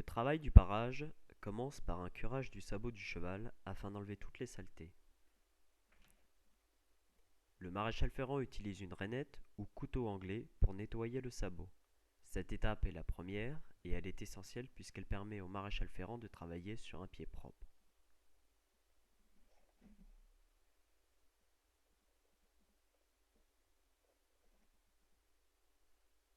travail du parage commence par un curage du sabot du cheval afin d'enlever toutes les saletés. Le maréchal ferrant utilise une rainette ou couteau anglais pour nettoyer le sabot. Cette étape est la première et elle est essentielle puisqu'elle permet au maréchal ferrant de travailler sur un pied propre.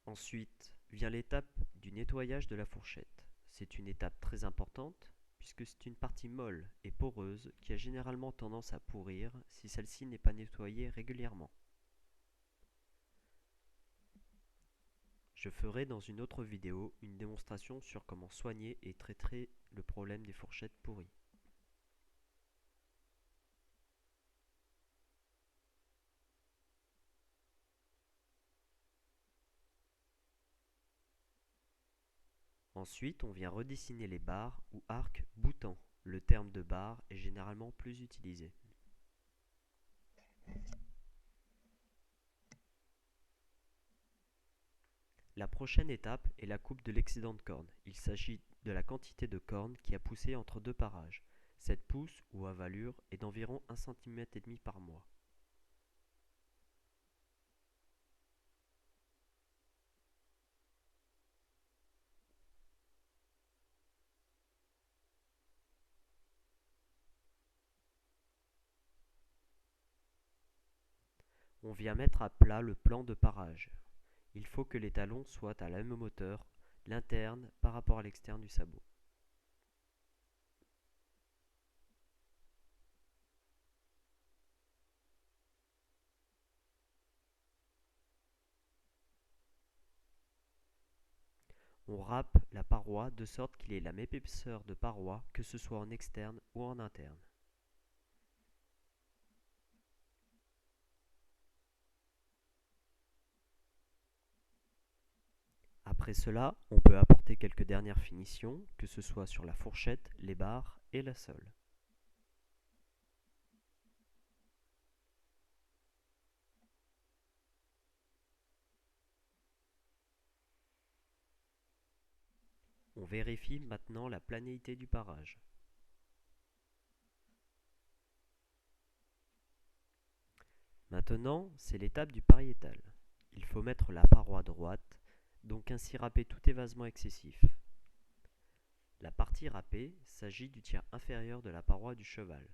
Ensuite vient l'étape du nettoyage de la fourchette. C'est une étape très importante puisque c'est une partie molle et poreuse qui a généralement tendance à pourrir si celle-ci n'est pas nettoyée régulièrement. Je ferai dans une autre vidéo une démonstration sur comment soigner et traiter le problème des fourchettes pourries. Ensuite, on vient redessiner les barres ou arcs boutants. Le terme de barre est généralement plus utilisé. La prochaine étape est la coupe de l'excédent de corne. Il s'agit de la quantité de corne qui a poussé entre deux parages. Cette pousse ou avalure est d'environ 1,5 cm par mois. On vient mettre à plat le plan de parage. Il faut que les talons soient à la même hauteur, l'interne par rapport à l'externe du sabot. On râpe la paroi de sorte qu'il ait la même épaisseur de paroi que ce soit en externe ou en interne. Après cela, on peut apporter quelques dernières finitions, que ce soit sur la fourchette, les barres et la sole. On vérifie maintenant la planéité du parage. Maintenant, c'est l'étape du pariétal. Il faut mettre la paroi droite, donc ainsi râper tout évasement excessif. La partie râpée s'agit du tiers inférieur de la paroi du cheval.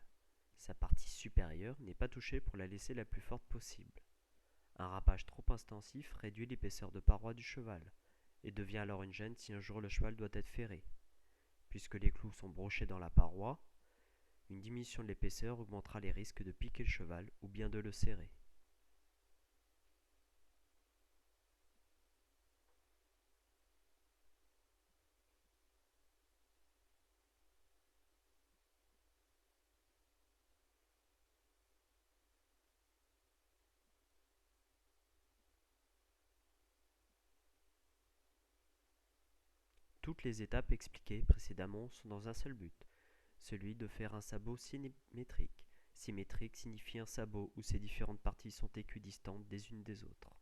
Sa partie supérieure n'est pas touchée pour la laisser la plus forte possible. Un râpage trop intensif réduit l'épaisseur de paroi du cheval et devient alors une gêne si un jour le cheval doit être ferré. Puisque les clous sont brochés dans la paroi, une diminution de l'épaisseur augmentera les risques de piquer le cheval ou bien de le serrer. Toutes les étapes expliquées précédemment sont dans un seul but, celui de faire un sabot symétrique. Symétrique signifie un sabot où ses différentes parties sont équidistantes des unes des autres.